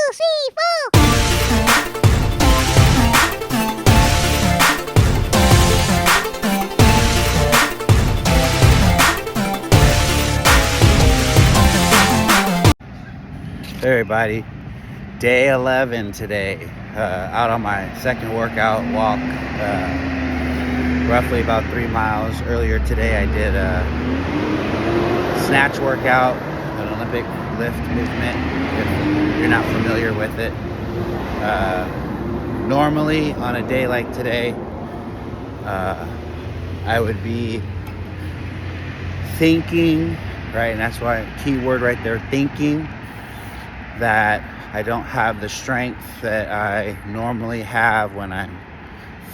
Hey everybody, day 11 today, out on my second workout walk, roughly about 3 miles. Earlier today I did a snatch workout, an Olympic lift movement, if you're not familiar with it. Normally on a day like today, I would be thinking, right, and that's why keyword right there, thinking, that I don't have the strength that I normally have when I'm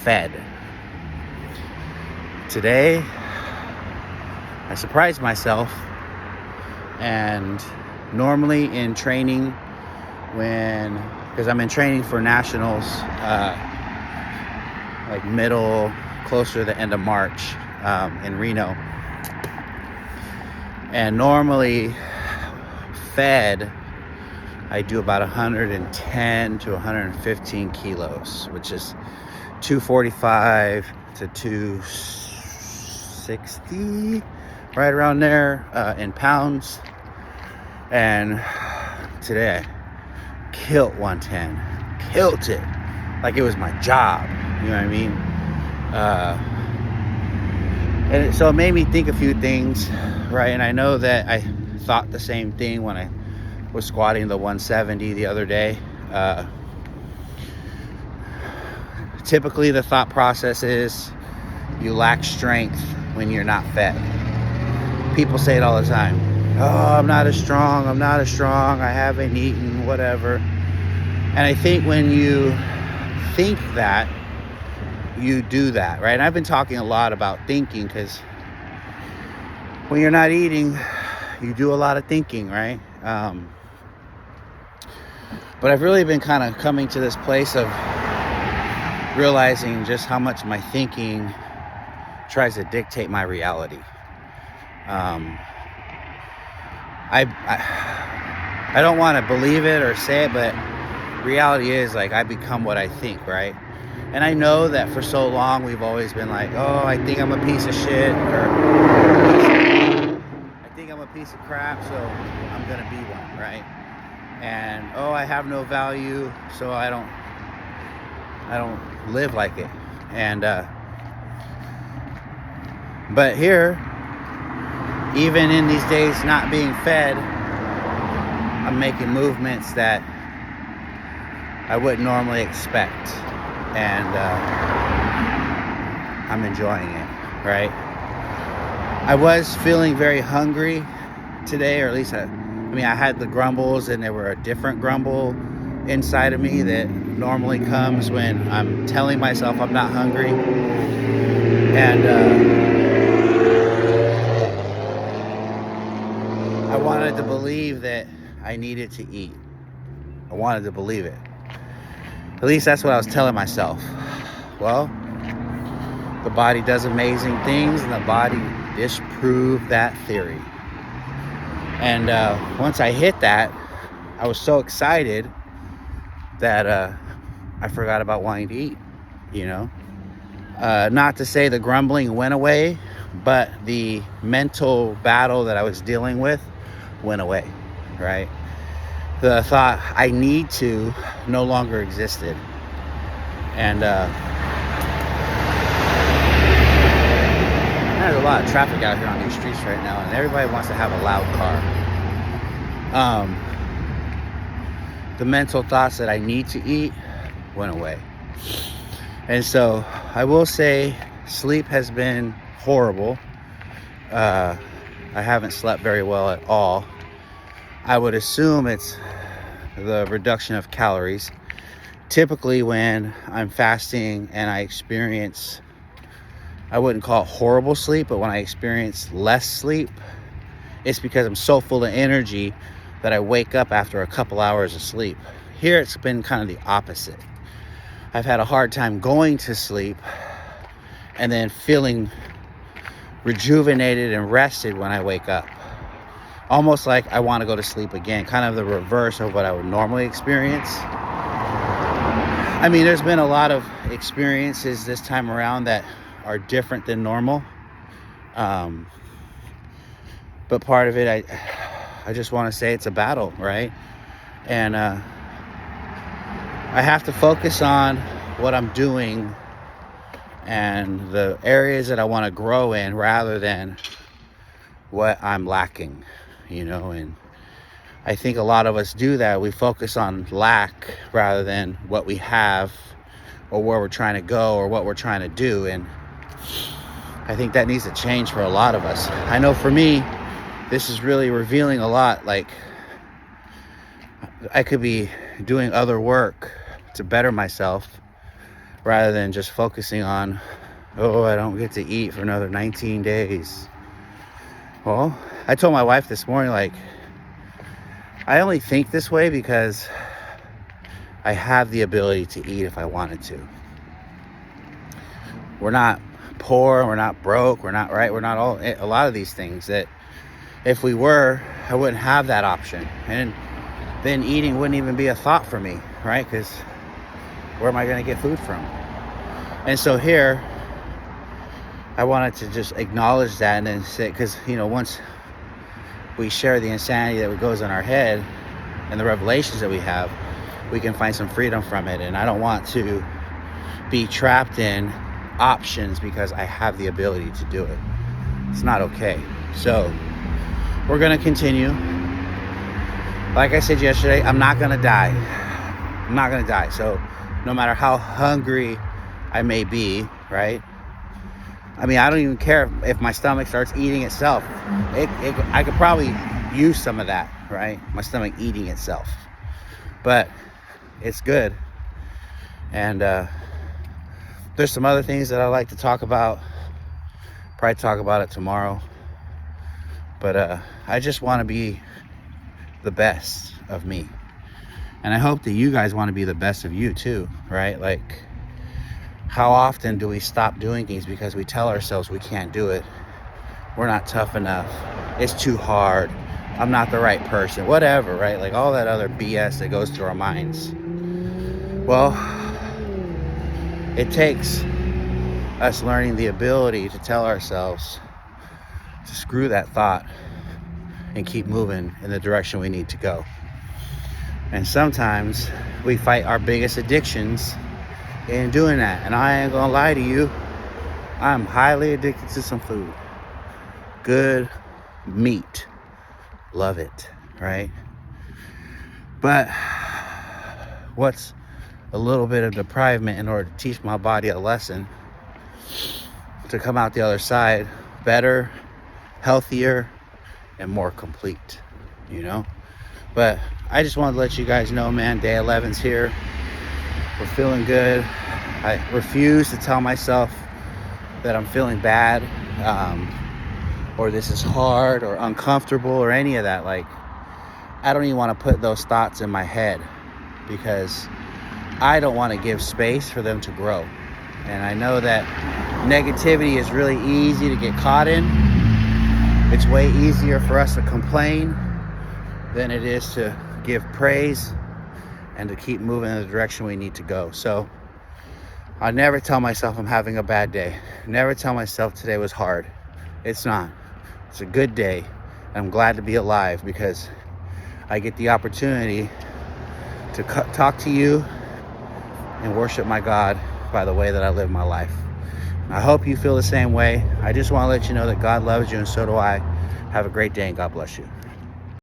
fed. Today, I surprised myself, and normally in training, because I'm in training for nationals, like closer to the end of March, in Reno, and normally fed, I do about 110 to 115 kilos, which is 245 to 260, right around there, in pounds. And today I killed 110, killed it like it was my job, you know what I mean? And so it made me think a few things, right? And I know that I thought the same thing when I was squatting the 170 the other day. Typically the thought process is you lack strength when you're not fed. People say it all the time. Oh, I'm not as strong, I haven't eaten, whatever. And I think when you think that, you do that, right? And I've been talking a lot about thinking, because when you're not eating, you do a lot of thinking, right? But I've really been kind of coming to this place of realizing just how much my thinking tries to dictate my reality. I don't want to believe it or say it, but reality is, like, I become what I think, right? And I know that for so long we've always been like, oh, I think I'm a piece of shit, or I think I'm a piece of crap, so I'm gonna be one, right? And oh, I have no value, so I don't live like it. And but here, even in these days not being fed, I'm making movements that I wouldn't normally expect, and I'm enjoying it, right? I was feeling very hungry today, or at least I had the grumbles, and there were a different grumble inside of me that normally comes when I'm telling myself I'm not hungry. And I wanted to believe that I needed to eat. I wanted to believe it. At least that's what I was telling myself. Well, the body does amazing things, and the body disproved that theory. And once I hit that, I was so excited that I forgot about wanting to eat, you know? Not to say the grumbling went away, but the mental battle that I was dealing with went away, right? The thought, I need to, no longer existed. And there's a lot of traffic out here on these streets right now, and everybody wants to have a loud car. The mental thoughts that I need to eat went away. And so I will say sleep has been horrible. I haven't slept very well at all. I would assume it's the reduction of calories. Typically when I'm fasting and I experience, I wouldn't call it horrible sleep, but when I experience less sleep, it's because I'm so full of energy that I wake up after a couple hours of sleep. Here it's been kind of the opposite. I've had a hard time going to sleep and then feeling rejuvenated and rested when I wake up. almost like I want to go to sleep again, kind of the reverse of what I would normally experience. I mean, there's been a lot of experiences this time around that are different than normal. But part of it, I just want to say it's a battle, right? And I have to focus on what I'm doing and the areas that I want to grow in rather than what I'm lacking, and I think a lot of us do that. We focus on lack rather than what we have or where we're trying to go or what we're trying to do. And I think that needs to change for a lot of us. I know for me, this is really revealing a lot. Like, I could be doing other work to better myself rather than just focusing on, I don't get to eat for another 19 days. Well, I told my wife this morning, like, I only think this way because I have the ability to eat if I wanted to. We're not poor, we're not broke, we're not a lot of these things that if we were, I wouldn't have that option. And then eating wouldn't even be a thought for me, right? Because where am I going to get food from? And so here, I wanted to just acknowledge that and then say, because, once we share the insanity that goes in our head and the revelations that we have, we can find some freedom from it. And I don't want to be trapped in options because I have the ability to do it. It's not okay. So we're going to continue. Like I said yesterday, I'm not going to die. I'm not going to die. So no matter how hungry I may be, right? I mean, I don't even care if my stomach starts eating itself. I could probably use some of that, right? My stomach eating itself. But it's good. And there's some other things that I like to talk about. Probably talk about it tomorrow. But I just want to be the best of me. And I hope that you guys want to be the best of you too, right? Like, how often do we stop doing things because we tell ourselves we can't do it? We're not tough enough. It's too hard. I'm not the right person. Whatever, right? Like all that other BS that goes through our minds. Well, it takes us learning the ability to tell ourselves to screw that thought and keep moving in the direction we need to go. And sometimes we fight our biggest addictions in doing that. And I ain't gonna lie to you, I'm highly addicted to some food. Good meat. Love it, right? But what's a little bit of deprivement in order to teach my body a lesson to come out the other side better, healthier, and more complete, But I just wanted to let you guys know, man, day 11's here. We're feeling good. I refuse to tell myself that I'm feeling bad, or this is hard or uncomfortable or any of that. Like, I don't even want to put those thoughts in my head because I don't want to give space for them to grow. And I know that negativity is really easy to get caught in. It's way easier for us to complain than it is to give praise and to keep moving in the direction we need to go. So I never tell myself I'm having a bad day. Never tell myself today was hard. It's not. It's a good day. I'm glad to be alive because I get the opportunity to talk to you and worship my God by the way that I live my life. I hope you feel the same way. I just want to let you know that God loves you and so do I. Have a great day and God bless you.